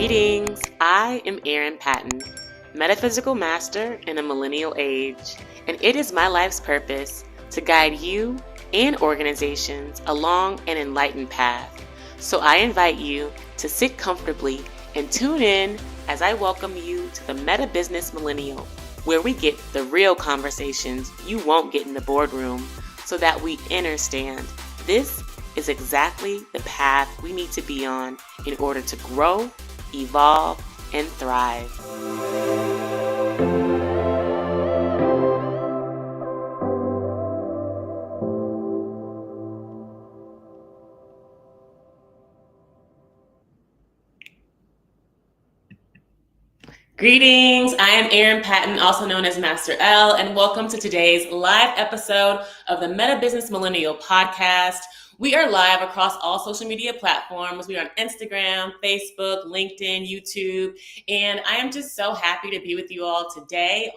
Greetings, I am Erin Patton, Metaphysical Master in a Millennial Age, and it is my life's purpose to guide you and organizations along an enlightened path. So I invite you to sit comfortably and tune in as I welcome you to the Meta Business Millennial, where we get the real conversations you won't get in the boardroom so that we understand this is exactly the path we need to be on in order to grow, evolve, and thrive. Greetings, I am Erin Patton, also known as Master L, and welcome to today's live episode of the Meta Business Millennial podcast. We are live across all social media platforms. We are on Instagram, Facebook, LinkedIn, YouTube, and I am just so happy to be with you all today,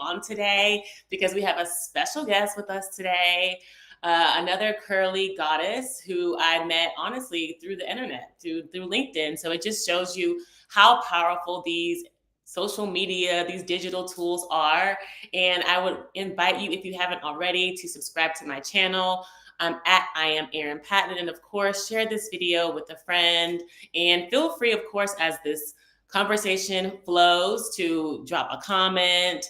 because we have a special guest with us today, another curly goddess who I met, honestly, through the internet, through LinkedIn. So it just shows you how powerful these social media, these digital tools are. And I would invite you, if you haven't already, to subscribe to my channel. I'm at I am Erin Patton. And of course, share this video with a friend. And feel free, of course, as this conversation flows, to drop a comment.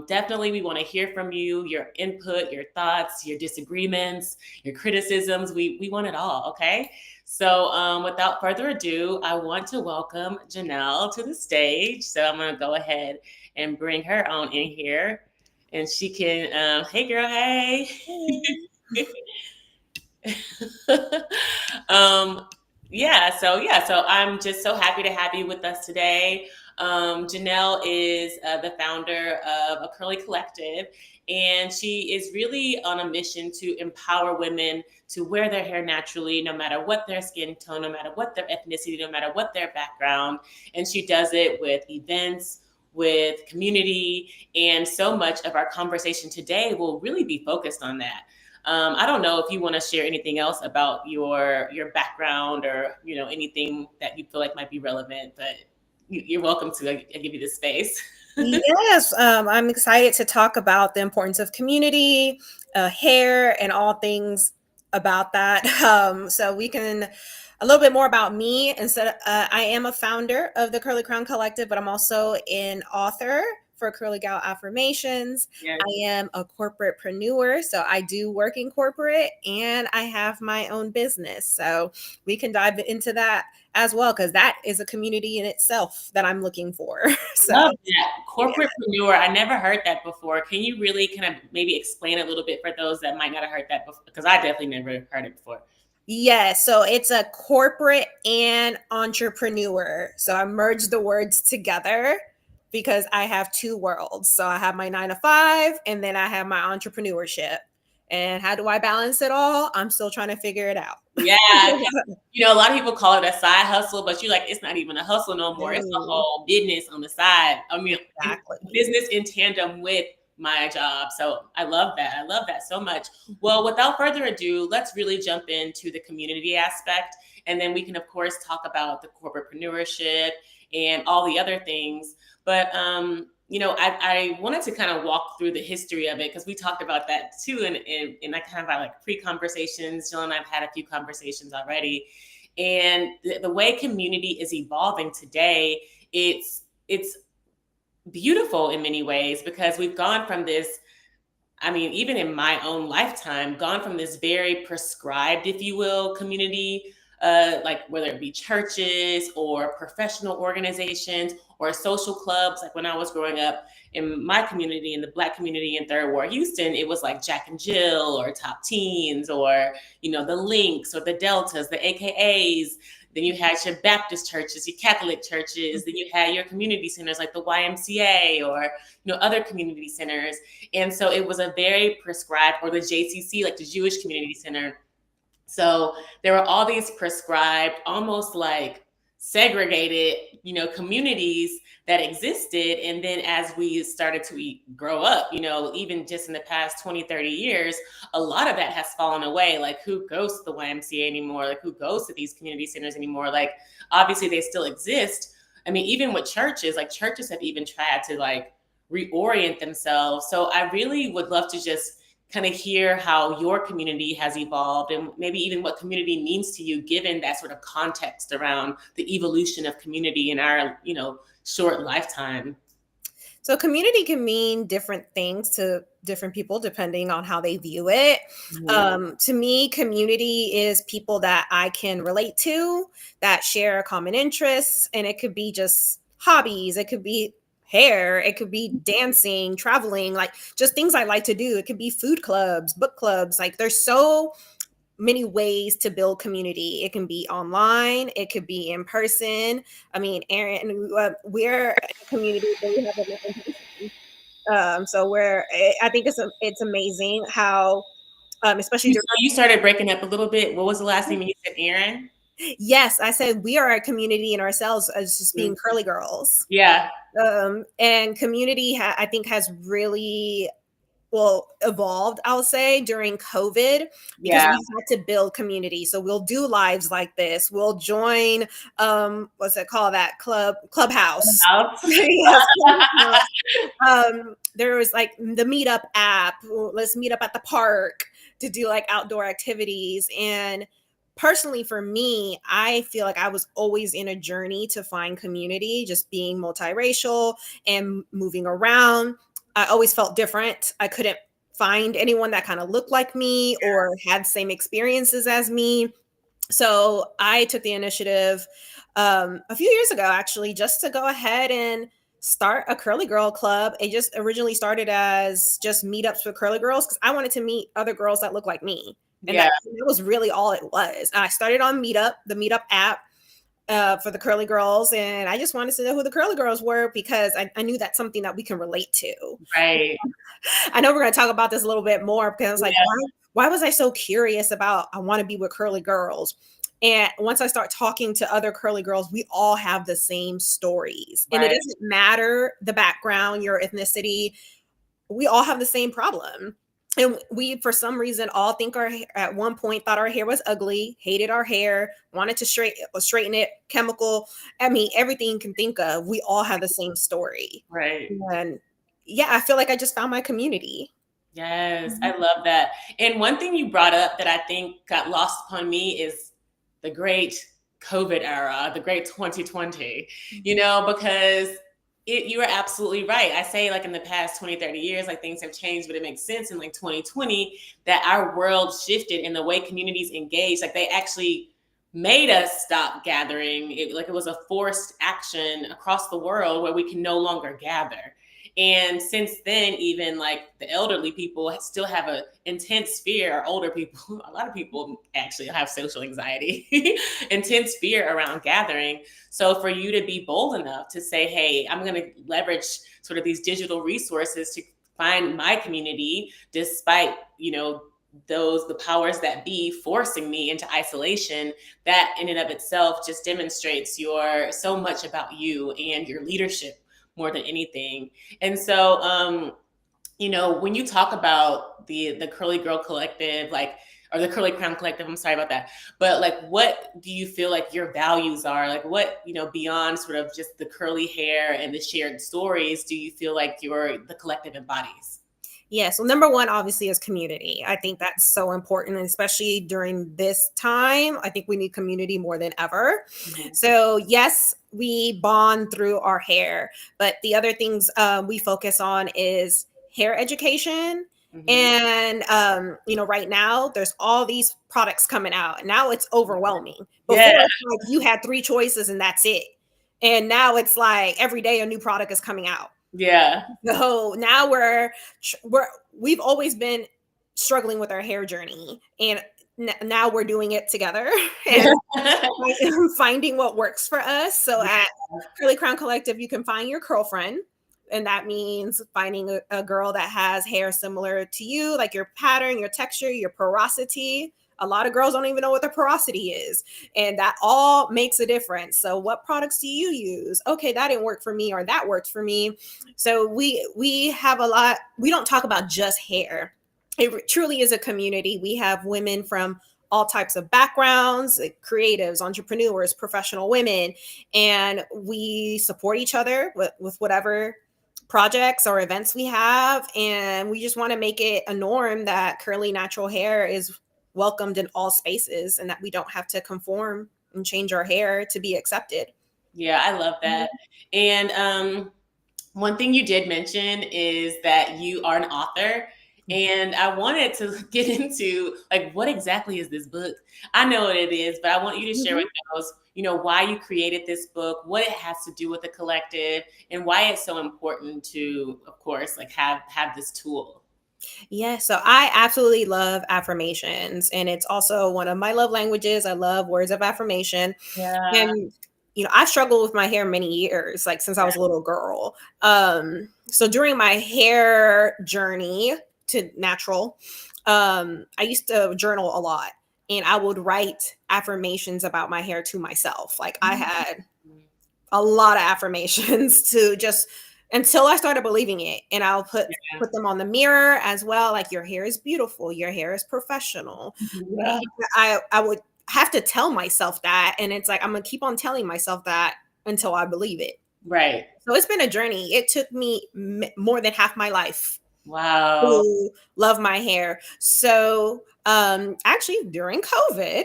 Definitely, we want to hear from you, your input, your thoughts, your disagreements, your criticisms. We want it all, okay? So without further ado, I want to welcome Janel to the stage. So I'm going to go ahead and bring her on in here. And she can, hey girl, hey. So I'm just so happy to have you with us today. Janel is the founder of a Curly Collective, and she is really on a mission to empower women to wear their hair naturally, no matter what their skin tone, no matter what their ethnicity, no matter what their background. And she does it with events, with community, and so much of our conversation today will really be focused on that. I don't know if you want to share anything else about your background, or anything that you feel like might be relevant, but you're welcome to. I give you the space. Yes, I'm excited to talk about the importance of community, hair, and all things about that. So we can a little bit more about me. I am a founder of the Curly Crown Collective, but I'm also an author for Curly Gyal Affirmations. Yes. I am a corporate-preneur, so I do work in corporate, and I have my own business. So we can dive into that as well, because that is a community in itself that I'm looking for. So, love that. Corporate-preneur. I never heard that before. Can you really kind of maybe explain a little bit for those that might not have heard that before? Because I definitely never heard it before. Yeah, so it's a corporate and entrepreneur. So I merged the words together because I have two worlds. So I have my 9-to-5, and then I have my entrepreneurship. And how do I balance it all? I'm still trying to figure it out. Yeah. A lot of people call it a side hustle, but you're like, it's not even a hustle no more. It's a whole business on the side. I mean, exactly. Business in tandem with my job. So I love that. I love that so much. Well, without further ado, let's really jump into the community aspect. And then we can, of course, talk about the corporatepreneurship and all the other things. But, I wanted to kind of walk through the history of it, because we talked about that too. And I kind of had like pre-conversations. Jill and I've had a few conversations already. And the way community is evolving today, it's beautiful in many ways, because we've gone from this, even in my own lifetime, gone from this very prescribed, if you will, community, like whether it be churches or professional organizations or social clubs. Like when I was growing up in my community, in the Black community in Third Ward, Houston, it was like Jack and Jill or Top Teens, or, the Links or the Deltas, the AKAs. Then you had your Baptist churches, your Catholic churches. Then you had your community centers like the YMCA or, other community centers. And so it was a very prescribed, or the JCC, like the Jewish Community Center. So there were all these prescribed, almost like segregated, communities that existed. And then as we started to grow up, even just in the past 20, 30 years, a lot of that has fallen away. Like, who goes to the YMCA anymore? Like, who goes to these community centers anymore? Like, obviously they still exist, I mean, even with churches, like churches have even tried to like reorient themselves. So I really would love to just kind of hear how your community has evolved and maybe even what community means to you, given that sort of context around the evolution of community in our, short lifetime. So community can mean different things to different people depending on how they view it. To me, community is people that I can relate to, that share common interests, and it could be just hobbies, it could be hair, it could be dancing, traveling, like just things I like to do. It could be food clubs, book clubs. Like there's so many ways to build community. It can be online, it could be in person. I mean, Aaron, we're a community that we have a in person. So I think it's amazing how, especially You started breaking up a little bit. What was the last name you said, Aaron? Yes, I said we are a community in ourselves as just being curly girls. Yeah. And community, I think, has really evolved, I'll say, during COVID, because we had to build community. So we'll do lives like this. We'll join what's it called? That Clubhouse. Yes, Clubhouse. There was like the Meetup app. Let's meet up at the park to do like outdoor activities. And personally, for me, I feel like I was always in a journey to find community, just being multiracial and moving around. I always felt different. I couldn't find anyone that kind of looked like me or had same experiences as me. So I took the initiative a few years ago, actually, just to go ahead and start a curly girl club. It just originally started as just meetups with curly girls because I wanted to meet other girls that look like me. And that was really all it was. And I started on Meetup, the Meetup app. For the curly girls, and I just wanted to know who the curly girls were because I knew that's something that we can relate to. Right. I know we're going to talk about this a little bit more because I was like, why was I so curious about I want to be with curly girls? And once I start talking to other curly girls, we all have the same stories. And it doesn't matter the background, your ethnicity, we all have the same problem. And we, for some reason, all think at one point thought our hair was ugly, hated our hair, wanted to straighten it, chemical. I mean, everything you can think of. We all have the same story. Right. And yeah, I feel like I just found my community. Yes, I love that. And one thing you brought up that I think got lost upon me is the great COVID era, the great 2020, because you are absolutely right. I say like in the past 20, 30 years, like things have changed, but it makes sense in like 2020 that our world shifted in the way communities engage. Like they actually made us stop gathering. It was a forced action across the world where we can no longer gather. And since then, even like the elderly people still have an intense fear, or older people, a lot of people actually have social anxiety, intense fear around gathering. So for you to be bold enough to say, hey, I'm going to leverage sort of these digital resources to find my community, despite, the powers that be forcing me into isolation, that in and of itself just demonstrates so much about you and your leadership more than anything. And so, when you talk about the Curly Girl Collective, or the Curly Crown Collective, I'm sorry about that, but like, what do you feel like your values are? Like what, beyond sort of just the curly hair and the shared stories, do you feel like the collective embodies? Yeah. So number one, obviously, is community. I think that's so important, and especially during this time. I think we need community more than ever. Mm-hmm. So yes, we bond through our hair, but the other things we focus on is hair education. Mm-hmm. And right now there's all these products coming out, and now it's overwhelming. Before, it's like you had 3 choices and that's it. And now it's like every day a new product is coming out. Yeah. So now we've always been struggling with our hair journey, and now we're doing it together and finding what works for us. So at Curly Crown Collective, you can find your girlfriend, and that means finding a girl that has hair similar to you, like your pattern, your texture, your porosity. A lot of girls don't even know what the porosity is, and that all makes a difference. So what products do you use? Okay, that didn't work for me, or that worked for me. So we have a lot. We don't talk about just hair. It truly is a community. We have women from all types of backgrounds, like creatives, entrepreneurs, professional women, and we support each other with whatever projects or events we have. And we just want to make it a norm that curly natural hair is welcomed in all spaces and that we don't have to conform and change our hair to be accepted. Yeah, I love that. And one thing you did mention is that you are an author. And I wanted to get into like, what exactly is this book? I know what it is, but I want you to share with us, why you created this book, what it has to do with the collective, and why it's so important to, of course, like have this tool. Yeah, so I absolutely love affirmations, and it's also one of my love languages. I love words of affirmation. Yeah. And I've struggled with my hair many years, like since I was a little girl. So during my hair journey to natural, I used to journal a lot, and I would write affirmations about my hair to myself. Like I had a lot of affirmations to just until I started believing it. And I'll put them on the mirror as well. Like your hair is beautiful, your hair is professional. Yeah. I would have to tell myself that. And it's like I'm gonna keep on telling myself that until I believe it. Right. So it's been a journey. It took me more than half my life Wow. to love my hair. So actually during COVID,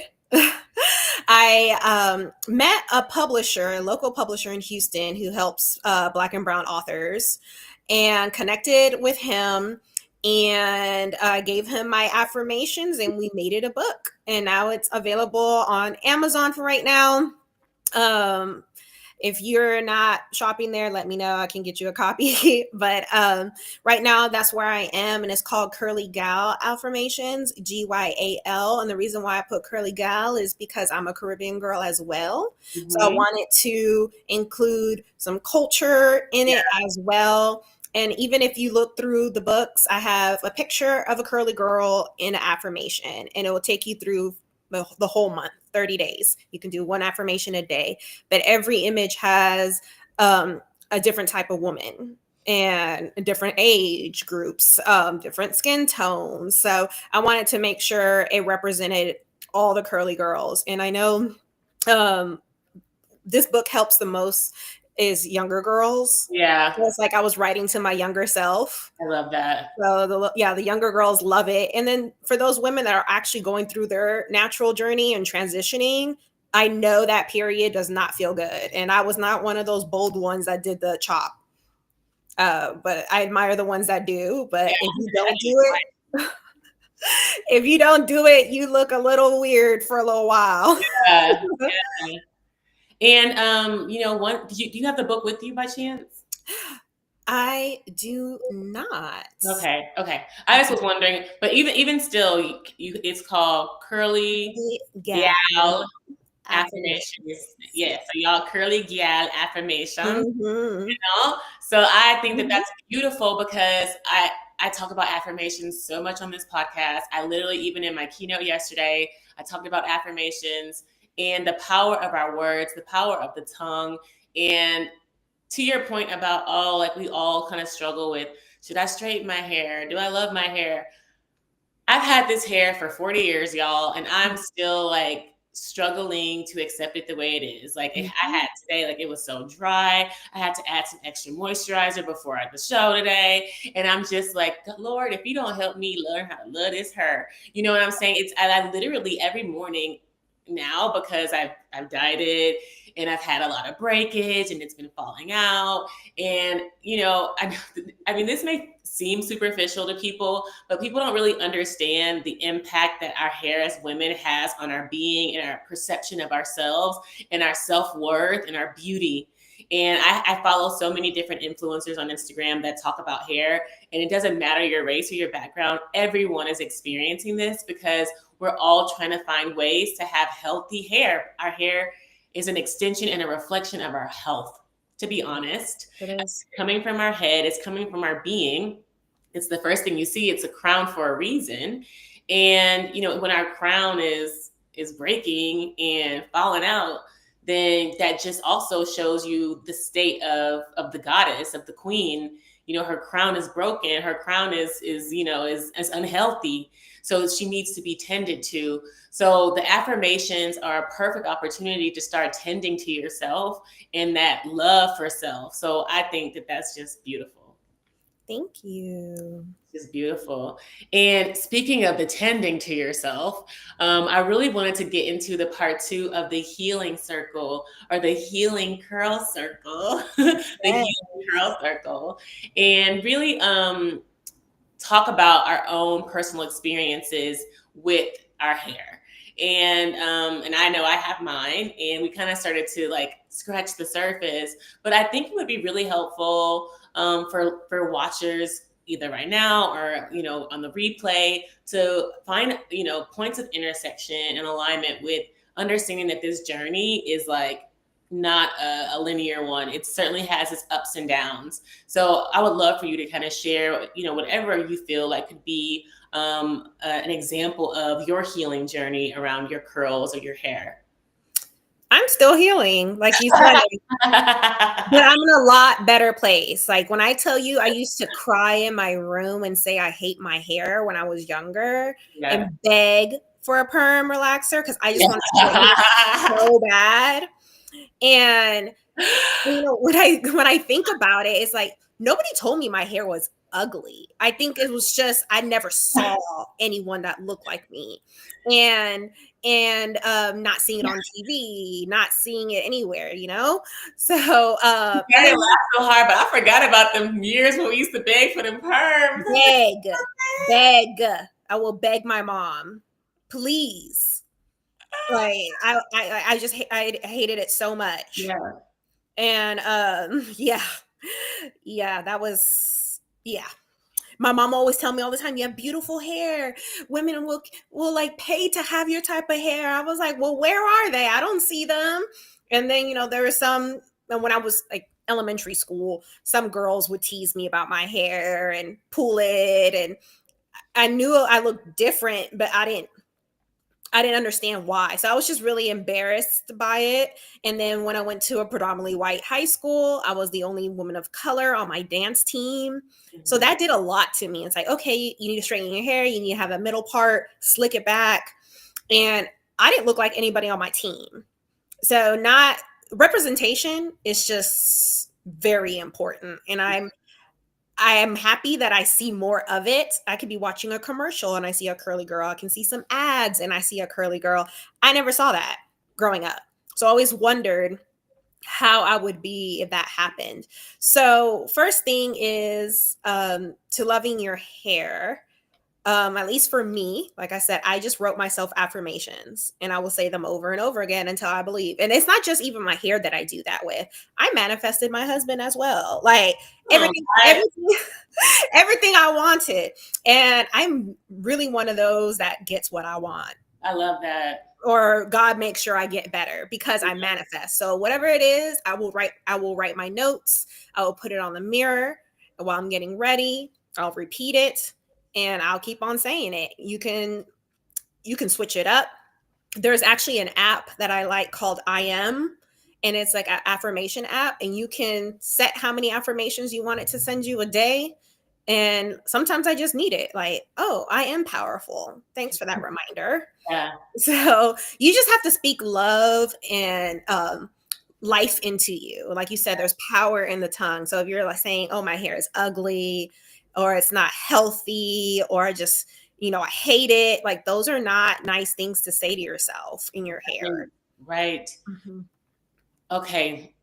I met a publisher, a local publisher in Houston who helps Black and Brown authors, and connected with him, and gave him my affirmations, and we made it a book. And now it's available on Amazon for right now. If you're not shopping there, let me know. I can get you a copy. But right now, that's where I am. And it's called Curly Gyal Affirmations, Gyal. And the reason why I put Curly Gyal is because I'm a Caribbean girl as well. So I wanted to include some culture in it as well. And even if you look through the books, I have a picture of a curly girl in an affirmation, and it will take you through the whole month, 30 days. You can do one affirmation a day, but every image has a different type of woman and different age groups, different skin tones. So I wanted to make sure it represented all the curly girls. And I know this book helps the most is younger girls. Yeah. So it's like I was writing to my younger self. I love that. So the younger girls love it. And then for those women that are actually going through their natural journey and transitioning, I know that period does not feel good. And I was not one of those bold ones that did the chop. But I admire the ones that do. But if you don't do it, if you don't do it, you look a little weird for a little while. Yeah. And do you have the book with you by chance? I do not. Okay. I just was wondering, but even still, it's called Curly Gyal Affirmations. Yeah, so y'all Curly Gyal Affirmations. So I think that that's beautiful because I talk about affirmations so much on this podcast. I literally, even in my keynote yesterday, I talked about affirmations and the power of our words, the power of the tongue. And to your point about, like we all kind of struggle with, should I straighten my hair? Do I love my hair? I've had this hair for 40 years, y'all, and I'm still like struggling to accept it the way it is. Like I had today, like it was so dry. I had to add some extra moisturizer before the show today. And I'm just like, Lord, if you don't help me learn how to love this hair, you know what I'm saying? I literally every morning now, because I've dieted and I've had a lot of breakage and it's been falling out. And, I mean, this may seem superficial to people, but people don't really understand the impact that our hair as women has on our being and our perception of ourselves and our self-worth and our beauty. And I follow so many different influencers on Instagram that talk about hair, and it doesn't matter your race or your background. Everyone is experiencing this because we're all trying to find ways to have healthy hair. Our hair is an extension and a reflection of our health, to be honest. It is. It's coming from our head. It's coming from our being. It's the first thing you see. It's a crown for a reason. And, when our crown is breaking and falling out, then that just also shows you the state of the goddess, of the queen. her crown is broken. Her crown is unhealthy. So she needs to be tended to. So the affirmations are a perfect opportunity to start tending to yourself and that love for self. So I think that that's just beautiful. Thank you. It's beautiful. And speaking of the tending to yourself, I really wanted to get into the part 2 of the healing circle, or the healing curl circle, the healing curl circle, and really talk about our own personal experiences with our hair. And I know I have mine, and we kind of started to like scratch the surface, but I think it would be really helpful for watchers either right now or on the replay to find points of intersection and alignment with understanding that this journey is like not a linear one. It certainly has its ups and downs. So I would love for you to kind of share, whatever you feel like could be an example of your healing journey around your curls or your hair. I'm still healing, like you said, but I'm in a lot better place. Like when I tell you, I used to cry in my room and say I hate my hair when I was younger, and beg for a perm relaxer because I just wanted to so bad. And when I think about it, it's like nobody told me my hair was ugly. I think it was just I never saw anyone that looked like me, and not seeing it on TV, not seeing it anywhere, So I didn't laugh so hard, but I forgot about them years when we used to beg for them perms. Beg. I will beg my mom, please. Like I just I hated it so much. Yeah. And that was my mom always tell me all the time, you have beautiful hair, women will like pay to have your type of hair. I was like, well, where are they? I don't see them. And then there were some, when I was like elementary school, some girls would tease me about my hair and pull it, and I knew I looked different, but I didn't understand why. So I was just really embarrassed by it. And then when I went to a predominantly white high school, I was the only woman of color on my dance team. So that did a lot to me. It's like, okay, you need to straighten your hair. You need to have a middle part, slick it back. And I didn't look like anybody on my team. So representation is just very important. And I am happy that I see more of it. I could be watching a commercial and I see a curly girl. I can see some ads and I see a curly girl. I never saw that growing up. So I always wondered how I would be if that happened. So first thing is to loving your hair. At least for me, like I said, I just wrote myself affirmations and I will say them over and over again until I believe. And it's not just even my hair that I do that with. I manifested my husband as well. Like everything I wanted. And I'm really one of those that gets what I want. I love that. Or God makes sure I get better because I manifest. So whatever it is, I will write my notes. I will put it on the mirror while I'm getting ready. I'll repeat it. And I'll keep on saying it. You can switch it up. There's actually an app that I like called I Am, and it's like an affirmation app, and you can set how many affirmations you want it to send you a day. And sometimes I just need it. Like, oh, I am powerful. Thanks for that reminder. Yeah. So you just have to speak love and life into you. Like you said, there's power in the tongue. So if you're like saying, oh, my hair is ugly, or it's not healthy, or just, I hate it. Like those are not nice things to say to yourself in your hair. Right. Mm-hmm. Okay.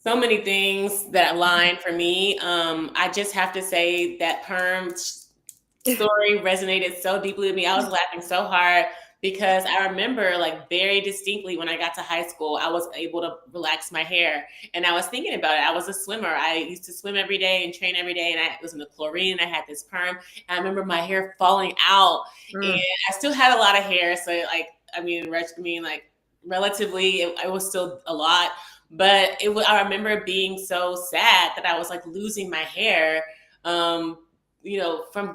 So many things that align for me. I just have to say that perm story resonated so deeply with me. I was laughing so hard because I remember like very distinctly when I got to high school, I was able to relax my hair. And I was thinking about it. I was a swimmer. I used to swim every day and train every day. And I was in the chlorine and I had this perm. And I remember my hair falling out. And I still had a lot of hair. So relatively, it was still a lot. But I remember being so sad that I was like losing my hair, from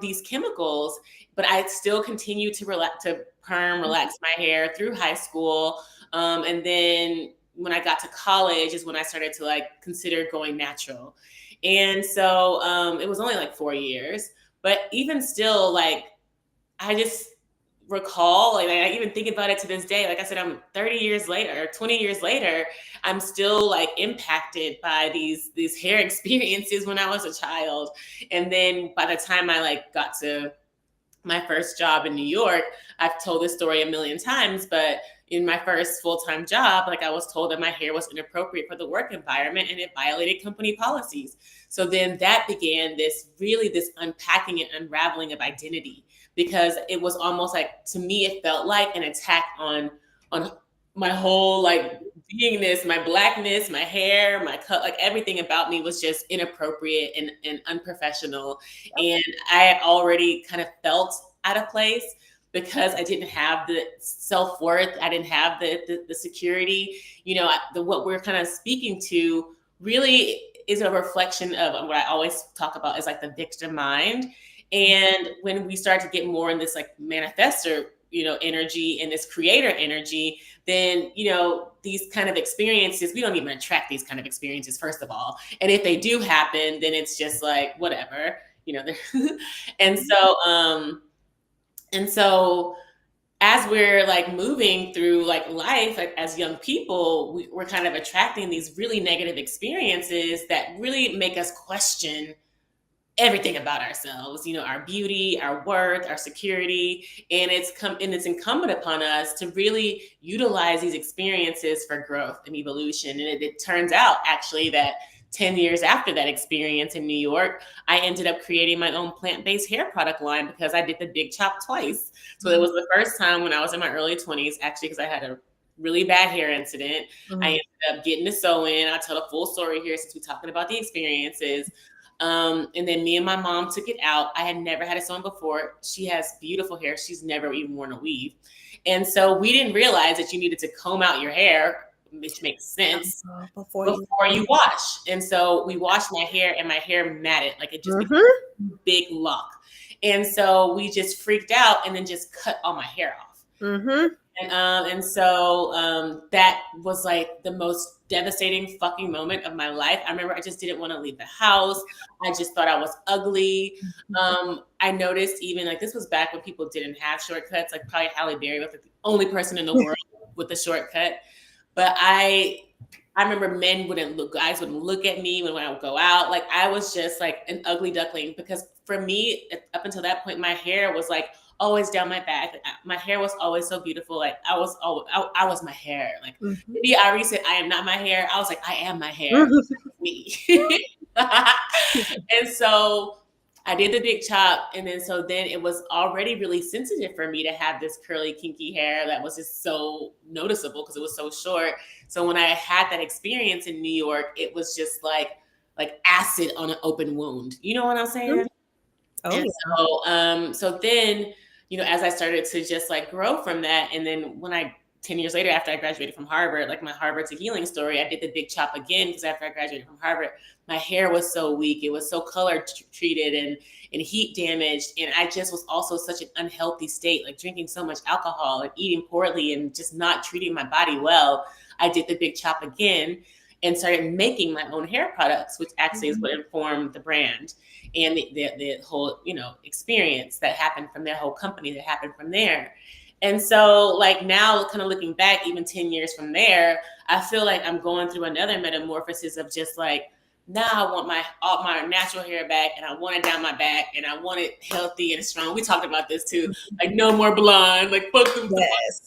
these chemicals. But I still continued to relax my hair through high school. And then when I got to college is when I started to like consider going natural. And so it was only like 4 years, but even still, like, I just recall, like, I even think about it to this day. Like I said, I'm 30 years later, 20 years later, I'm still like impacted by these hair experiences when I was a child. And then by the time I like got to my first job in New York, I've told this story a million times, but in my first full-time job, like, I was told that my hair was inappropriate for the work environment and it violated company policies. So then that began this unpacking and unraveling of identity, because it was almost like, to me, it felt like an attack on my whole like beingness, my blackness, my hair, my cut, like everything about me was just inappropriate and unprofessional. And I had already kind of felt out of place because I didn't have the self-worth. I didn't have the security. What we're kind of speaking to really is a reflection of what I always talk about, is like the victim mind. And when we start to get more in this like manifestor, energy, and this creator energy, then, these kind of experiences, we don't even attract these kind of experiences, first of all. And if they do happen, then it's just like, whatever, and so as we're like moving through like life, like as young people, we're kind of attracting these really negative experiences that really make us question everything about ourselves, our beauty, our worth, our security. And it's incumbent upon us to really utilize these experiences for growth and evolution. And it turns out actually that 10 years after that experience in New York, I ended up creating my own plant-based hair product line because I did the big chop twice. So it was the first time when I was in my early 20s, actually, because I had a really bad hair incident. I ended up getting to sew in. I'll tell a full story here since we're talking about the experiences. And then me and my mom took it out. I had never had it sewn before. She has beautiful hair. She's never even worn a weave. And so we didn't realize that you needed to comb out your hair, which makes sense, before you wash. And so we washed my hair, and my hair matted. Like, it just became a big lock. And so we just freaked out and then just cut all my hair off. And so that was like the most devastating fucking moment of my life. I remember I just didn't want to leave the house. I just thought I was ugly. I noticed, even like, this was back when people didn't have shortcuts. Like, probably Halle Berry was like the only person in the world with a shortcut. But I remember guys wouldn't look at me when I would go out. Like, I was just like an ugly duckling, because for me, up until that point, my hair was like always down my back. My hair was always so beautiful. Like, I was my hair. Like, maybe Ari said, I am not my hair. I was like, I am my hair. Me. And so I did the big chop. And then it was already really sensitive for me to have this curly, kinky hair that was just so noticeable because it was so short. So when I had that experience in New York, it was just like acid on an open wound. You know what I'm saying? So then, as I started to just like grow from that, and then 10 years later, after I graduated from Harvard, like my Harvard to healing story, I did the big chop again, because after I graduated from Harvard, my hair was so weak. It was so color treated and heat damaged. And I just was also such an unhealthy state, like drinking so much alcohol and eating poorly and just not treating my body well. I did the big chop again and started making my own hair products, which actually is what informed the brand and the whole, experience that happened from their whole company that happened from there. And so, like, now kind of looking back, even 10 years from there, I feel like I'm going through another metamorphosis of just like, now I want all my natural hair back, and I want it down my back, and I want it healthy and strong. We talked about this too. Like, no more blonde, like, fuck the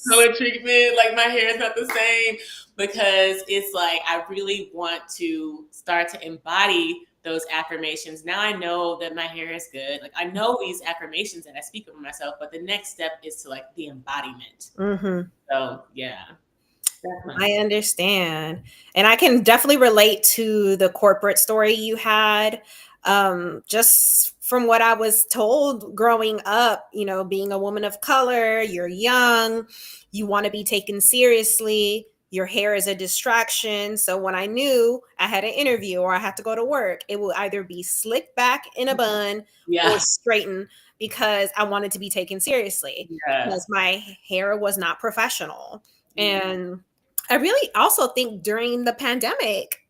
color treatment. Like, my hair is not the same, because it's like, I really want to start to embody those affirmations. Now I know that my hair is good. Like, I know these affirmations that I speak of myself, but the next step is to like the embodiment. So yeah. I understand. And I can definitely relate to the corporate story you had. Just from what I was told growing up, being a woman of color, you're young, you want to be taken seriously, your hair is a distraction. So when I knew I had an interview or I had to go to work, it will either be slicked back in a bun or straightened, because I wanted to be taken seriously, because my hair was not professional. And I really also think during the pandemic,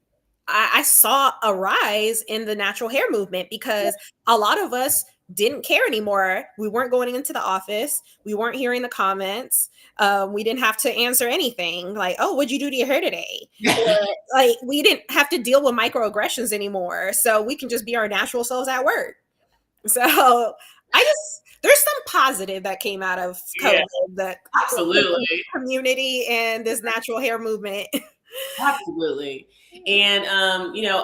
I saw a rise in the natural hair movement because a lot of us didn't care anymore. We weren't going into the office. We weren't hearing the comments. We didn't have to answer anything like, "Oh, what'd you do to your hair today?" Or like we didn't have to deal with microaggressions anymore. So we can just be our natural selves at work. So there's some positive that came out of Yeah, COVID, the absolutely. community and this natural hair movement. Absolutely. And,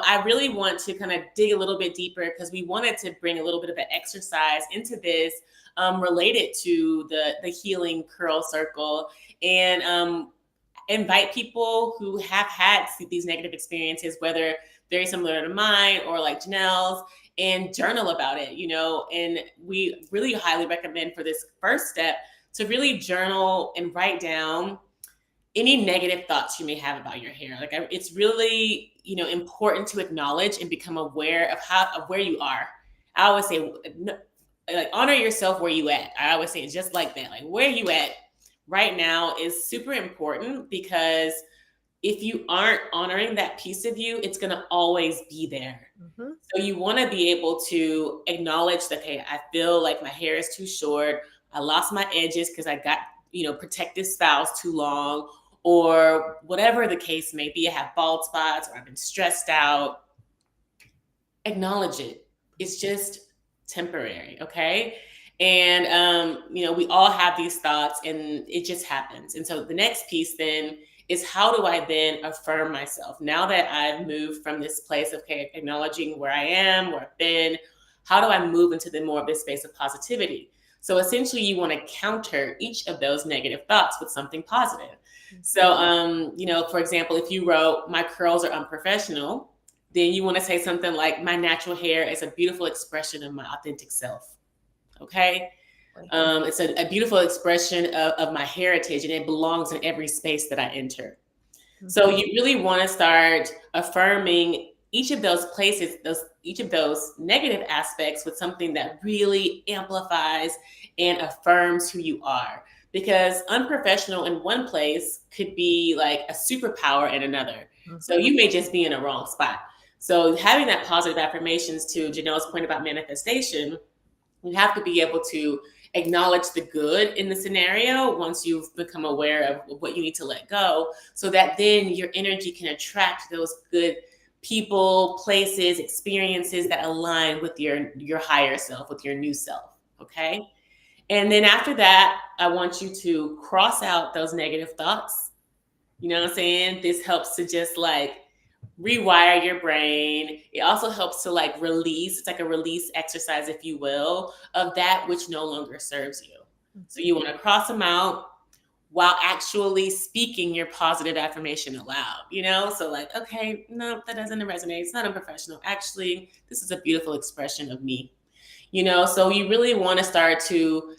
I really want to kind of dig a little bit deeper because we wanted to bring a little bit of an exercise into this related to the healing curl circle and invite people who have had these negative experiences, whether very similar to mine or like Janelle's, and journal about it, and we really highly recommend for this first step to really journal and write down any negative thoughts you may have about your hair. Like it's really, important to acknowledge and become aware of where you are. I always say, like, honor yourself where you at. I always say it just like that. Like where you at right now is super important because if you aren't honoring that piece of you, it's going to always be there. Mm-hmm. So you want to be able to acknowledge that, hey, I feel like my hair is too short. I lost my edges because I got, protective styles too long, or whatever the case may be. I have bald spots or I've been stressed out. Acknowledge it. It's just temporary, okay? And, we all have these thoughts and it just happens. And so the next piece then is how do I then affirm myself? Now that I've moved from this place of acknowledging where I am, where I've been, how do I move into the more of this space of positivity? So essentially you want to counter each of those negative thoughts with something positive. So, for example, if you wrote, my curls are unprofessional, then you want to say something like, my natural hair is a beautiful expression of my authentic self. Okay. It's a beautiful expression of my heritage and it belongs in every space that I enter. Mm-hmm. So you really want to start affirming each of those places, each of those negative aspects with something that really amplifies and affirms who you are. Because unprofessional in one place could be like a superpower in another. Mm-hmm. So you may just be in a wrong spot. So having that positive affirmations, to Janelle's point about manifestation, you have to be able to acknowledge the good in the scenario once you've become aware of what you need to let go, so that then your energy can attract those good people, places, experiences that align with your higher self, with your new self. Okay. And then after that, I want you to cross out those negative thoughts. You know what I'm saying? This helps to just like rewire your brain. It also helps to like release. It's like a release exercise, if you will, of that which no longer serves you. So you want to cross them out while actually speaking your positive affirmation aloud, So like, okay, no, that doesn't resonate. It's not unprofessional. Actually, this is a beautiful expression of me. So you really want to start to,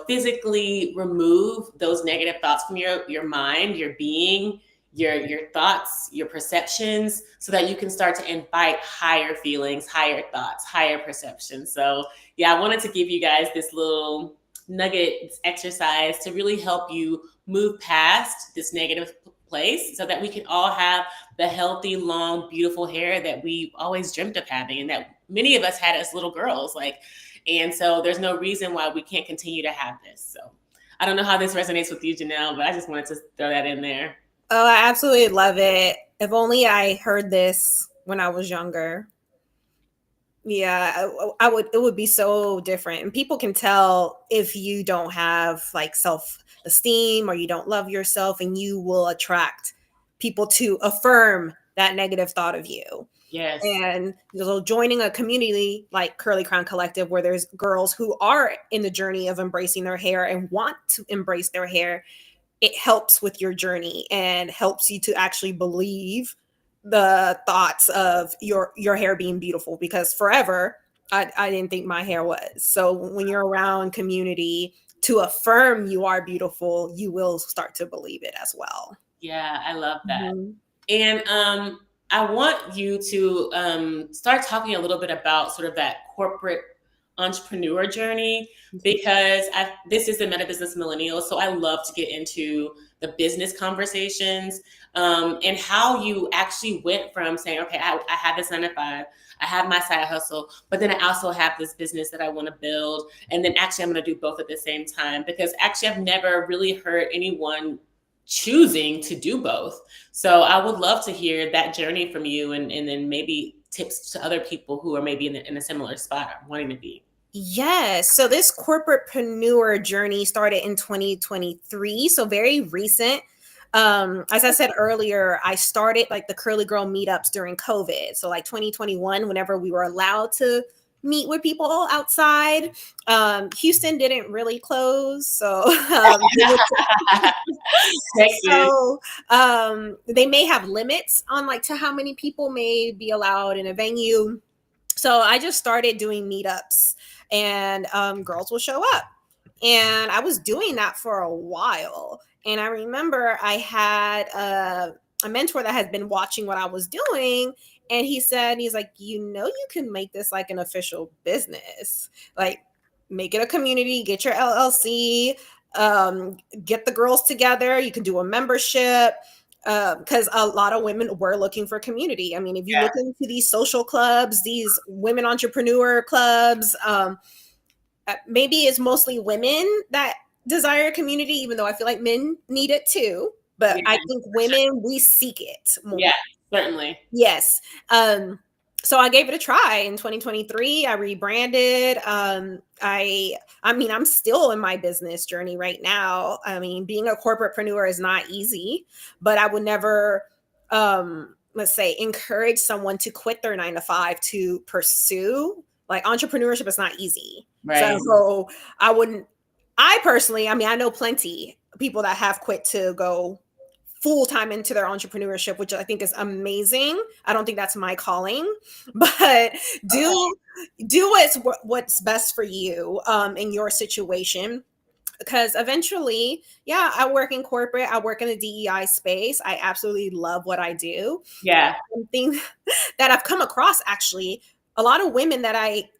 physically remove those negative thoughts from your mind, your being, your thoughts, your perceptions, so that you can start to invite higher feelings, higher thoughts, higher perceptions. So yeah, I wanted to give you guys this little nugget exercise to really help you move past this negative place so that we can all have the healthy, long, beautiful hair that we always dreamt of having and that many of us had as little girls. And so there's no reason why we can't continue to have this. So I don't know how this resonates with you, Janelle, but I just wanted to throw that in there. Oh, I absolutely love it. If only I heard this when I was younger. Yeah, it would be so different. And people can tell if you don't have like self-esteem or you don't love yourself, and you will attract people to affirm that negative thought of you. Yes. And joining a community like Curly Crown Collective, where there's girls who are in the journey of embracing their hair and want to embrace their hair, it helps with your journey and helps you to actually believe the thoughts of your hair being beautiful, because forever I didn't think my hair was. So when you're around community to affirm you are beautiful, you will start to believe it as well. Yeah, I love that. Mm-hmm. And I want you to start talking a little bit about sort of that corporate entrepreneur journey, because this is the Meta Business Millennial, so I love to get into the business conversations, and how you actually went from saying, okay, I have this 9 to 5, I have my side hustle, but then I also have this business that I want to build, and then actually I'm going to do both at the same time, because actually I've never really heard anyone choosing to do both. So I would love to hear that journey from you, and then maybe tips to other people who are maybe in a similar spot wanting to be. Yes. So this corporate-preneur journey started in 2023, so very recent. As I said earlier, I started like the Curly Girl meetups during COVID. So like 2021, whenever we were allowed to meet with people outside, Houston didn't really close. So so they may have limits on like to how many people may be allowed in a venue. So I just started doing meetups, and girls will show up. And I was doing that for a while. And I remember I had a mentor that had been watching what I was doing. And he's like, you can make this like an official business, like make it a community, get your LLC, get the girls together. You can do a membership, because a lot of women were looking for community. I mean, if you look into these social clubs, these women entrepreneur clubs, maybe it's mostly women that desire community, even though I feel like men need it too. But I think women, we seek it more. Yeah, certainly. Yes. So I gave it a try in 2023. I rebranded. I mean, I'm still in my business journey right now. I mean, being a corporate-preneur is not easy, but I would never, let's say, encourage someone to quit their 9 to 5 to pursue. Like entrepreneurship is not easy. Right. So I personally, I mean, I know plenty of people that have quit to go full time into their entrepreneurship, which I think is amazing. I don't think that's my calling, but do what's best for you in your situation. Because eventually, I work in corporate, I work in the DEI space. I absolutely love what I do. Yeah. Something that I've come across, actually, a lot of women that I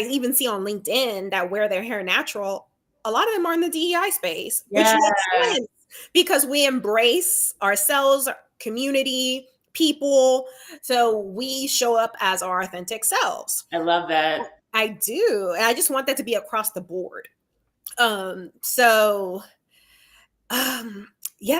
even see on LinkedIn that wear their hair natural, a lot of them are in the DEI space, which makes sense because we embrace ourselves, community, people. So we show up as our authentic selves. I love that. I do. And I just want that to be across the board. So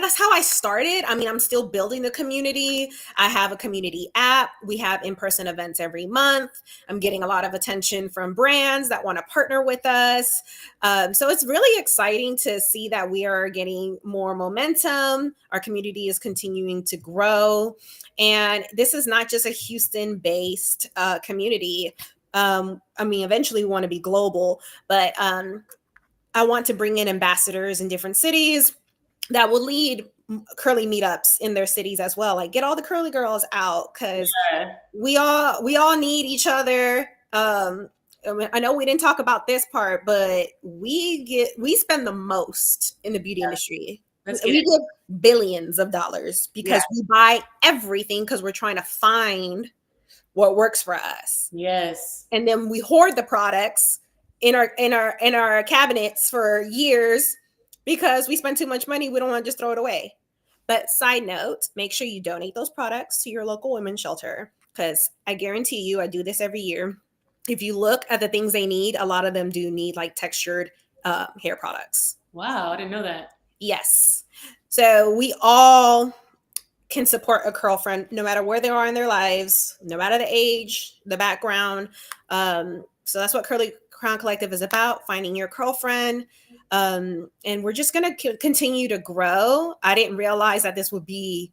that's how I started. I mean, I'm still building the community. I have a community app. We have in-person events every month. I'm getting a lot of attention from brands that want to partner with us. So it's really exciting to see that we are getting more momentum. Our community is continuing to grow. And this is not just a Houston-based community. I mean, eventually we want to be global, but I want to bring in ambassadors in different cities that will lead curly meetups in their cities as well. Like get all the curly girls out, because we all need each other. I know we didn't talk about this part, but we spend the most in the beauty industry. We get billions of dollars because we buy everything because we're trying to find what works for us. Yes. And then we hoard the products in our cabinets for years because we spend too much money. We don't want to just throw it away. But side note, make sure you donate those products to your local women's shelter, because I guarantee you, I do this every year. If you look at the things they need, a lot of them do need like textured hair products. Wow, I didn't know that. Yes. So we all can support a girlfriend no matter where they are in their lives, no matter the age, the background. So that's what Curly Crown Collective is about, finding your girlfriend. And we're just going to continue to grow. I didn't realize that this would be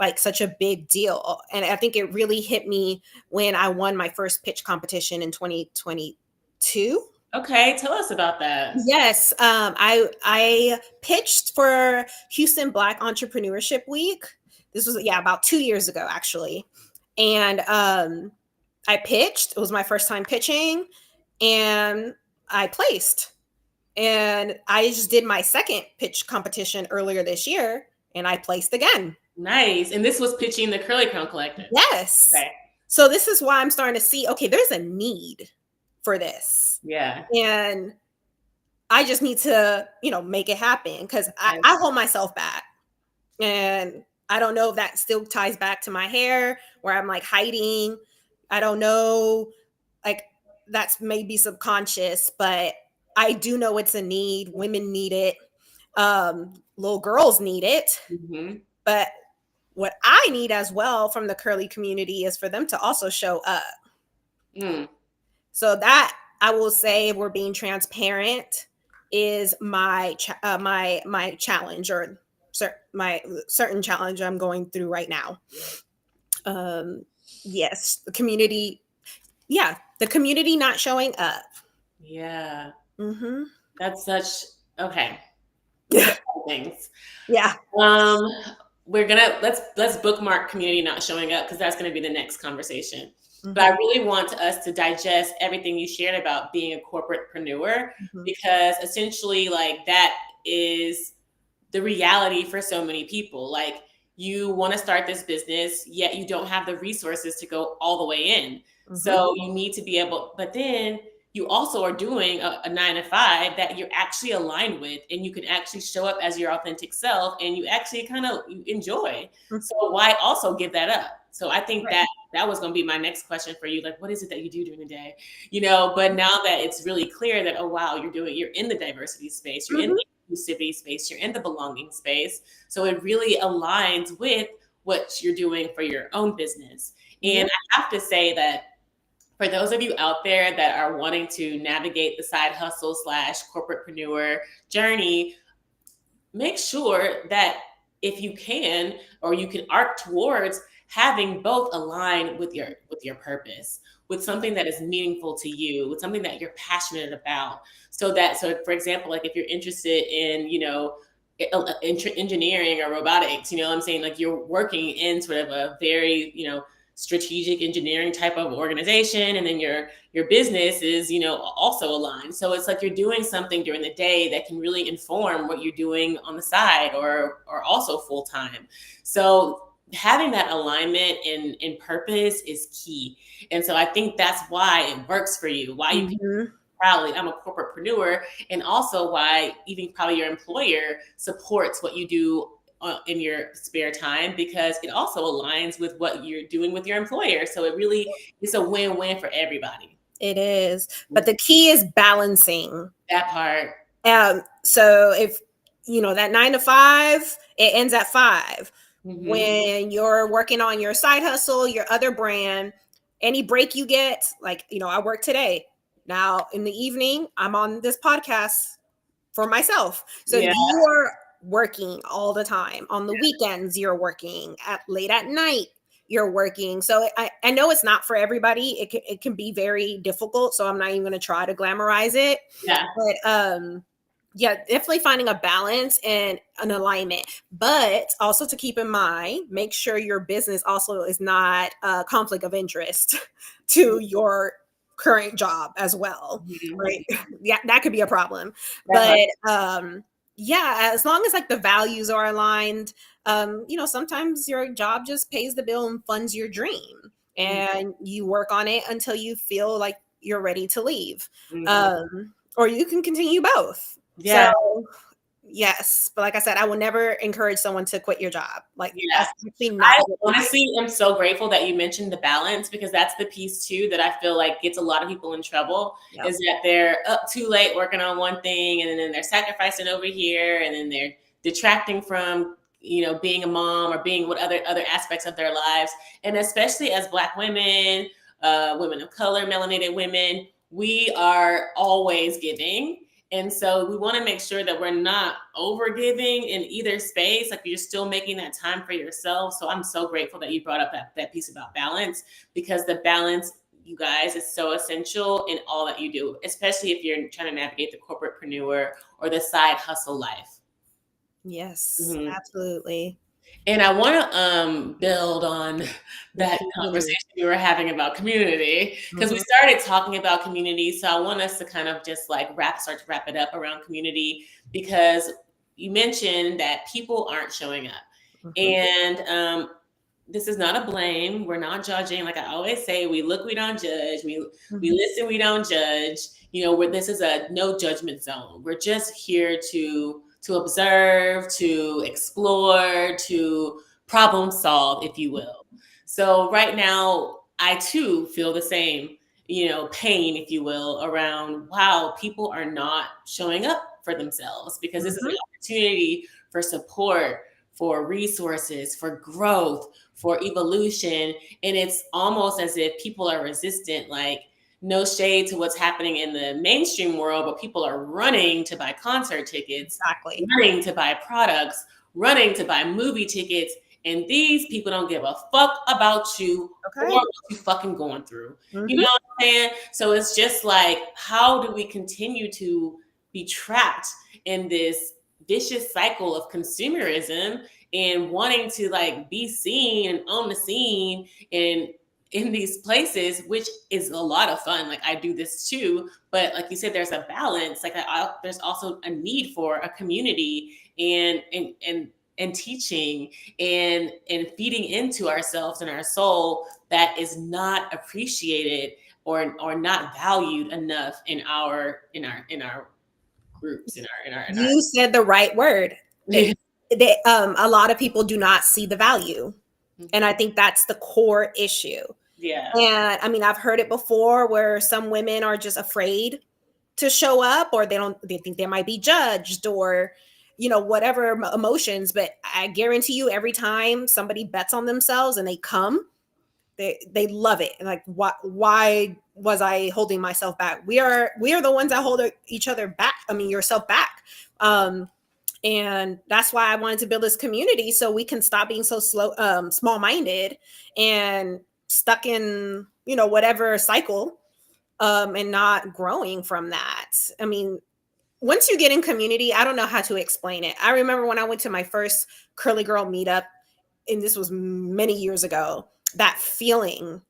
like such a big deal. And I think it really hit me when I won my first pitch competition in 2022. Okay, tell us about that. Yes, I pitched for Houston Black Entrepreneurship Week. This was about 2 years ago, actually. And I pitched. It was my first time pitching, and I placed. And I just did my second pitch competition earlier this year, and I placed again. Nice. And this was pitching the Curly Crown Collective. Yes. Okay. So this is why I'm starting to see, okay, there's a need for this. Yeah. And I just need to, make it happen because I hold myself back. And I don't know if that still ties back to my hair where I'm like hiding. I don't know. Like that's maybe subconscious, but I do know it's a need. Women need it. Little girls need it. Mm-hmm. But what I need as well from the curly community is for them to also show up. Mm. So that I will say, if we're being transparent, is my my challenge, or my certain challenge I'm going through right now. Yes, the community. Yeah, the community not showing up. Yeah. Mm-hmm. That's such okay. A Yeah. couple things. Yeah. We're gonna let's bookmark community not showing up because that's gonna be the next conversation. But I Mm-hmm. really want us to digest everything you shared about being a corporate-preneur Mm-hmm. because essentially, like that is the reality for so many people. Like you want to start this business, yet you don't have the resources to go all the way in. Mm-hmm. So you need to be able, but then you also are doing a 9 to 5 that you're actually aligned with and you can actually show up as your authentic self and you actually kind of enjoy. So why also give that up? So I think Right. that was going to be my next question for you. Like, what is it that you do during the day? But now that it's really clear that, oh, wow, you're in the diversity space, you're in Mm-hmm. the inclusivity space, you're in the belonging space. So it really aligns with what you're doing for your own business. Yeah. And I have to say that for those of you out there that are wanting to navigate the side hustle / corporatepreneur journey, make sure that if you can, or you can arc towards having both align with your purpose, with something that is meaningful to you, with something that you're passionate about. So for example, like if you're interested in engineering or robotics, what I'm saying, like you're working in sort of a very strategic engineering type of organization, and then your business is also aligned. So it's like you're doing something during the day that can really inform what you're doing on the side or also full time. So having that alignment in purpose is key. And so I think that's why it works for you, why you can Mm-hmm. proudly, I'm a corporatepreneur, and also why even probably your employer supports what you do in your spare time, because it also aligns with what you're doing with your employer. So it really is a win-win for everybody. It is. But the key is balancing. That part. So if that 9 to 5, it ends at 5. Mm-hmm. When you're working on your side hustle, your other brand, any break you get, like I work today. Now in the evening, I'm on this podcast for myself. So Yeah. you are working all the time. On the weekends, you're working. Late at night, you're working. So I know it's not for everybody. It can be very difficult. So I'm not even going to try to glamorize it. Yeah. But yeah, definitely finding a balance and an alignment. But also to keep in mind, make sure your business also is not a conflict of interest to your current job as well. Mm-hmm. Right. Yeah, that could be a problem. That But yeah, as long as like the values are aligned, sometimes your job just pays the bill and funds your dream. And you work on it until you feel like you're ready to leave. Mm-hmm. Or you can continue both. Yeah. So yes, but like I said, I will never encourage someone to quit your job. Like Yeah. that's actually not. I honestly am so grateful that you mentioned the balance, because that's the piece too that I feel like gets a lot of people in trouble. Yep. Is that they're up too late working on one thing, and then they're sacrificing over here, and then they're detracting from being a mom or being what other aspects of their lives. And especially as Black women, women of color, melanated women, we are always giving. And so we want to make sure that we're not over giving in either space. Like you're still making that time for yourself. So I'm so grateful that you brought up that piece about balance, because the balance, you guys, is so essential in all that you do, especially if you're trying to navigate the corporatepreneur or the side hustle life. Yes, Mm-hmm. absolutely. And I want to build on that conversation we were having about community, because we started talking about community. So I want us to kind of just like start to wrap it up around community, because you mentioned that people aren't showing up. And this is not a blame. We're not judging. Like I always say, we look, we don't judge. We Mhm. listen, we don't judge. This is a no judgment zone. We're just here to observe, to explore, to problem solve, if you will. So right now, I too feel the same, pain, if you will, around wow, people are not showing up for themselves because this is an Mhm. opportunity for support, for resources, for growth, for evolution. And it's almost as if people are resistant, like, no shade to what's happening in the mainstream world, but people are running to buy concert tickets, Exactly. running to buy products, running to buy movie tickets. And these people don't give a fuck about you or Okay. what you fucking going through. You know Mhm. what I'm saying? So it's just like, how do we continue to be trapped in this vicious cycle of consumerism and wanting to like be seen and on the scene and in these places, which is a lot of fun. Like I do this too, but like you said, there's a balance. Like there's also a need for a community and teaching and feeding into ourselves and our soul that is not appreciated or not valued enough in our groups in our You said the right word. It, a lot of people do not see the value. And I think that's the core issue. Yeah. And I mean, I've heard it before where some women are just afraid to show up, or they think they might be judged, or whatever emotions. But I guarantee you, every time somebody bets on themselves and they come, they love it. Like, why was I holding myself back? We are the ones that hold each other back. I mean, yourself back. And that's why I wanted to build this community, so we can stop being so small minded and stuck in whatever cycle, and not growing from that. I mean, once you get in community, I don't know how to explain it. I remember when I went to my first Curly Girl meetup, and this was many years ago. That feeling,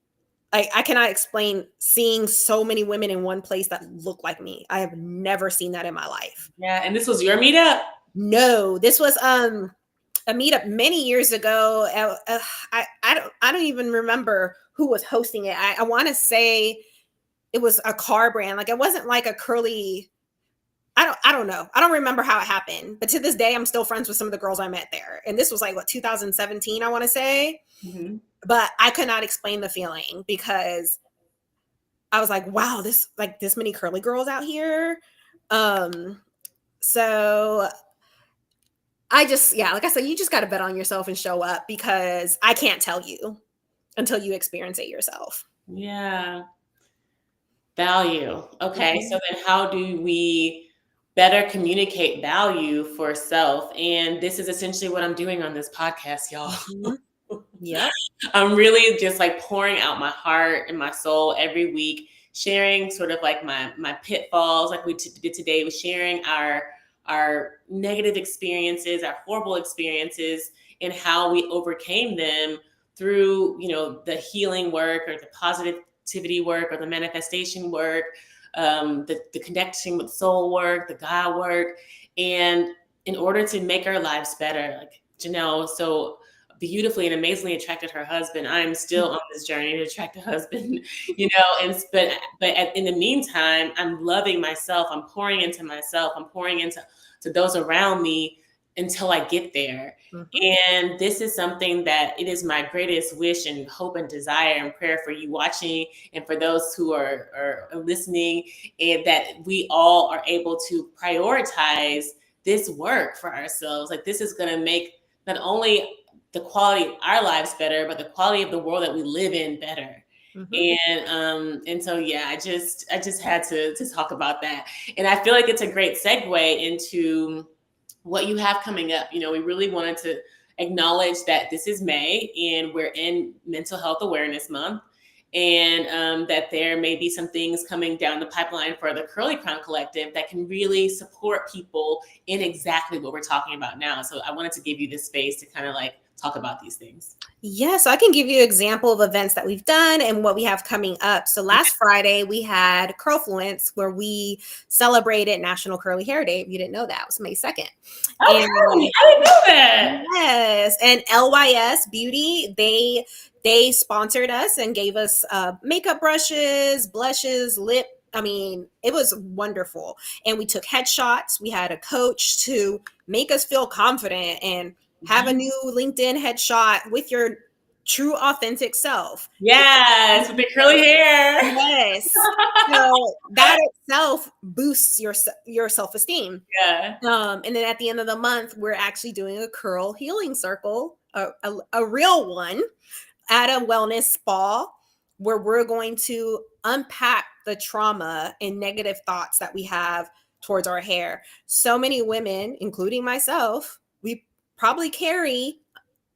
I cannot explain seeing so many women in one place that look like me. I have never seen that in my life. Yeah. And this was your meetup? No, this was a meetup many years ago. I don't even remember who was hosting it. I want to say it was a car brand. Like, it wasn't like a curly. I don't know. I don't remember how it happened. But to this day, I'm still friends with some of the girls I met there. And this was like, what, 2017, I want to say. Mm-hmm. But I could not explain the feeling, because I was like, wow, this many curly girls out here. So I just, yeah, like I said, you just got to bet on yourself and show up, because I can't tell you until you experience it yourself. Yeah. Value. Okay. So Mhm. then how do we better communicate value for self? And this is essentially what I'm doing on this podcast, y'all. Mhm. Yep. I'm really just like pouring out my heart and my soul every week, sharing sort of like my pitfalls, like we did today, with sharing our negative experiences, our horrible experiences, and how we overcame them through the healing work or the positivity work or the manifestation work, the connecting with soul work, the God work, and in order to make our lives better, like Janelle so beautifully and amazingly attracted her husband. I'm still on this journey to attract a husband, in the meantime, I'm loving myself. I'm pouring into myself. I'm pouring into those around me until I get there. Mhm. And this is something that it is my greatest wish and hope and desire and prayer for you watching and for those who are listening, and that we all are able to prioritize this work for ourselves. Like, this is going to make not only the quality of our lives better, but the quality of the world that we live in better. Mhm. And so yeah, I just had to talk about that. And I feel like it's a great segue into what you have coming up. We really wanted to acknowledge that this is May and we're in Mental Health Awareness Month, and that there may be some things coming down the pipeline for the Curly Crown Collective that can really support people in exactly what we're talking about now. So I wanted to give you this space to kind of like talk about these things. Yeah, so I can give you an example of events that we've done and what we have coming up. So last Friday we had Curlfluence where we celebrated National Curly Hair Day. If you didn't know that, it was May 2nd. Oh, Curly, And I didn't know that. yes, and LYS Beauty, they sponsored us and gave us makeup brushes, blushes, lip. I mean, it was wonderful. And we took headshots. We had a coach to make us feel confident and have a new LinkedIn headshot with your true authentic self. Yes, with the curly hair. Yes. So that itself boosts your self-esteem. Yeah. And then at the end of the month, we're actually doing a curl healing circle, a real one at a wellness spa where we're going to unpack the trauma and negative thoughts that we have towards our hair. So many women, including myself, we probably carry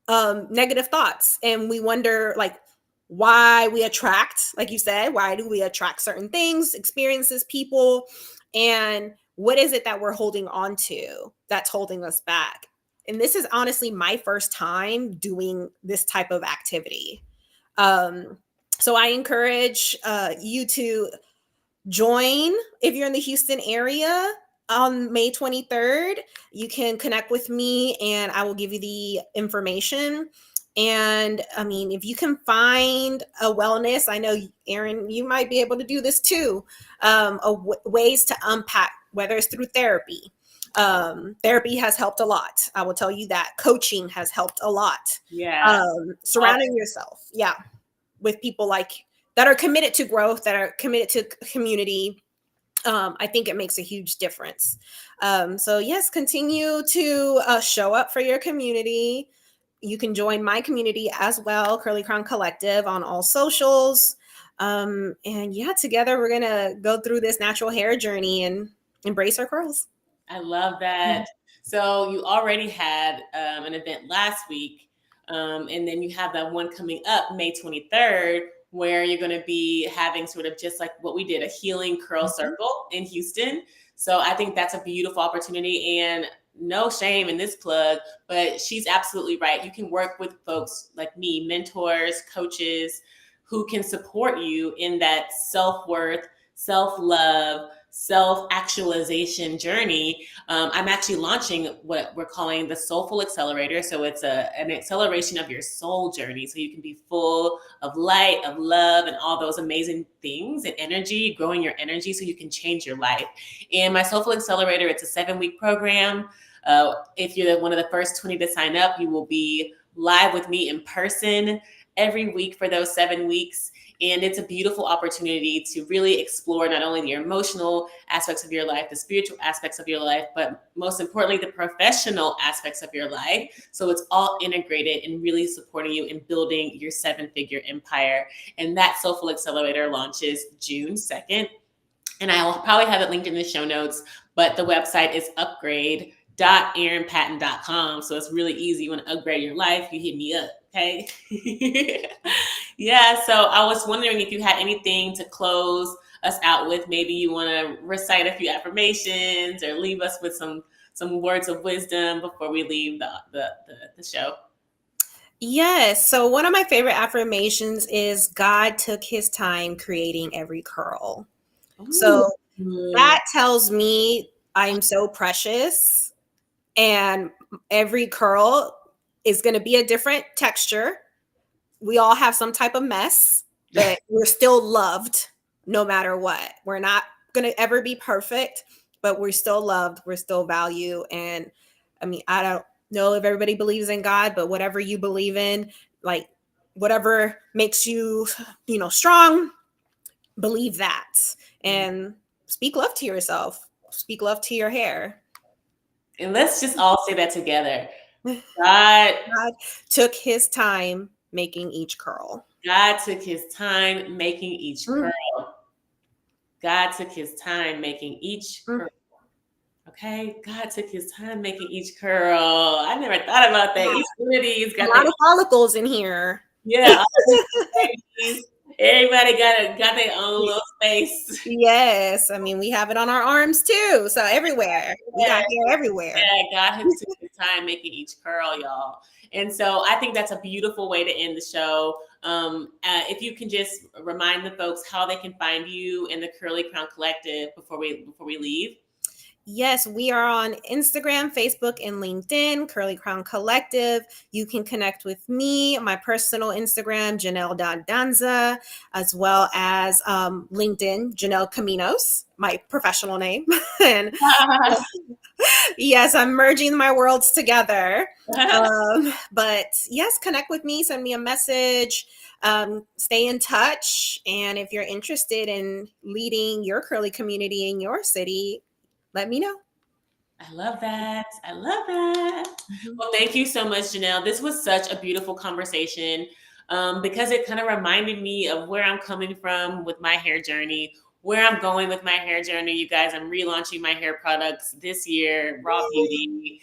negative thoughts and we wonder like why we attract, like you said, why do we attract certain things, experiences, people, and what is it that we're holding on to that's holding us back. And this is honestly my first time doing this type of activity. um, so I encourage you to join if you're in the Houston area on May 23rd. You can connect with me and I will give you the information. And I mean, if you can find a wellness, I know, Erin, you might be able to do this too, ways to unpack, whether it's through therapy. Therapy has helped a lot. I will tell you that. Coaching has helped a lot. Yeah. Surrounding yourself, yeah, with people like that are committed to growth, that are committed to community. I think it makes a huge difference. So yes, continue to show up for your community. You can join my community as well, Curly Crown Collective, on all socials. And yeah, together we're gonna go through this natural hair journey and embrace our curls. I love that. So you already had an event last week, and then you have that one coming up May 23rd, where you're going to be having sort of just like what we did, a healing curl circle in Houston. So I think that's a beautiful opportunity, and no shame in this plug, but she's absolutely right. You can work with folks like me, mentors, coaches, who can support you in that self-worth, self-love, self-actualization journey. I'm actually launching what we're calling the Soulful Accelerator. So it's an acceleration of your soul journey. So you can be full of light, of love, and all those amazing things and energy, growing your energy so you can change your life. And my Soulful Accelerator, it's a 7-week program. If you're one of the first 20 to sign up, you will be live with me in person every week for those 7 weeks. And it's a beautiful opportunity to really explore not only the emotional aspects of your life, the spiritual aspects of your life, but most importantly, the professional aspects of your life. So it's all integrated and really supporting you in building your 7-figure empire. And that Soulful Accelerator launches June 2nd. And I will probably have it linked in the show notes, but the website is upgrade.erinpatton.com. So it's really easy. You want to upgrade your life, you hit me up. Okay. Yeah. So I was wondering if you had anything to close us out with. Maybe you want to recite a few affirmations or leave us with some words of wisdom before we leave the show. Yes. So one of my favorite affirmations is God took his time creating every curl. So that tells me I'm so precious and every curl is going to be a different texture. We all have some type of mess, but we're still loved no matter what. We're not going to ever be perfect, but we're still loved. We're still valued. And I mean, I don't know if everybody believes in God, but whatever you believe in, like whatever makes you, strong, believe that. And speak love to yourself. Speak love to your hair. And let's just all say that together. God took his time making each curl. God took his time making each curl. God took his time making each curl. Okay, God took his time making each curl. I never thought about that. Each one of these got a lot of follicles in here. Yeah, everybody got their own little space. Yes, I mean we have it on our arms too, so everywhere we got hair everywhere. Yeah, God has took his time making each curl, y'all. And so I think that's a beautiful way to end the show. If you can just remind the folks how they can find you and the Curly Crown Collective before we leave. Yes, we are on Instagram, Facebook, and LinkedIn, Curly Crown Collective. You can connect with me, my personal Instagram, Janel.Danza, as well as LinkedIn, Janel Caminos, my professional name. And yes, I'm merging my worlds together. But yes, connect with me, send me a message, stay in touch. And if you're interested in leading your curly community in your city, let me know. I love that. I love that. Well, thank you so much, Janelle. This was such a beautiful conversation because it kind of reminded me of where I'm coming from with my hair journey, where I'm going with my hair journey. You guys, I'm relaunching my hair products this year, Raw Beauty.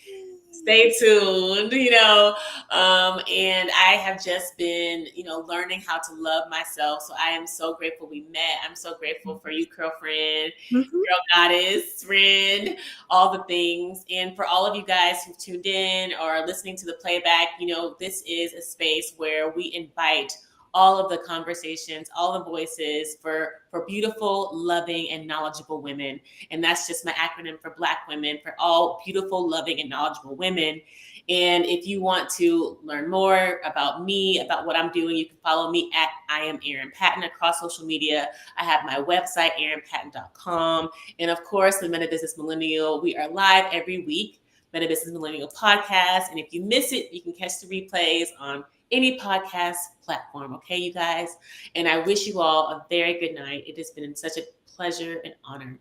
Stay tuned, and I have just been, learning how to love myself. So I am so grateful we met. I'm so grateful for you, girlfriend, girl goddess, friend, all the things. And for all of you guys who've tuned in or are listening to the playback, this is a space where we invite all of the conversations, all the voices for beautiful, loving, and knowledgeable women. And that's just my acronym for Black women, for all beautiful, loving, and knowledgeable women. And if you want to learn more about me, about what I'm doing, you can follow me at I am Erin Patton across social media. I have my website, erinpatton.com. And of course, the Meta Business Millennial. We are live every week, Meta Business Millennial podcast. And if you miss it, you can catch the replays on any podcast platform. Okay, you guys? And I wish you all a very good night. It has been such a pleasure and honor.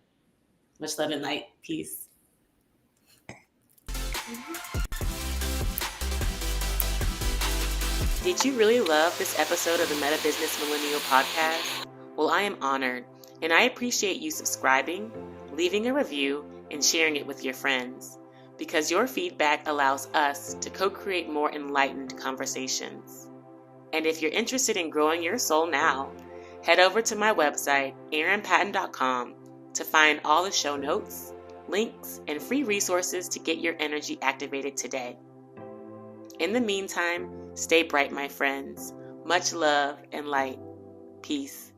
Much love and light. Peace. Did you really love this episode of the Meta Business Millennial podcast? Well, I am honored, and I appreciate you subscribing, leaving a review, and sharing it with your friends, because your feedback allows us to co-create more enlightened conversations. And if you're interested in growing your soul now, head over to my website, erinpatton.com, to find all the show notes, links, and free resources to get your energy activated today. In the meantime, stay bright, my friends. Much love and light. Peace.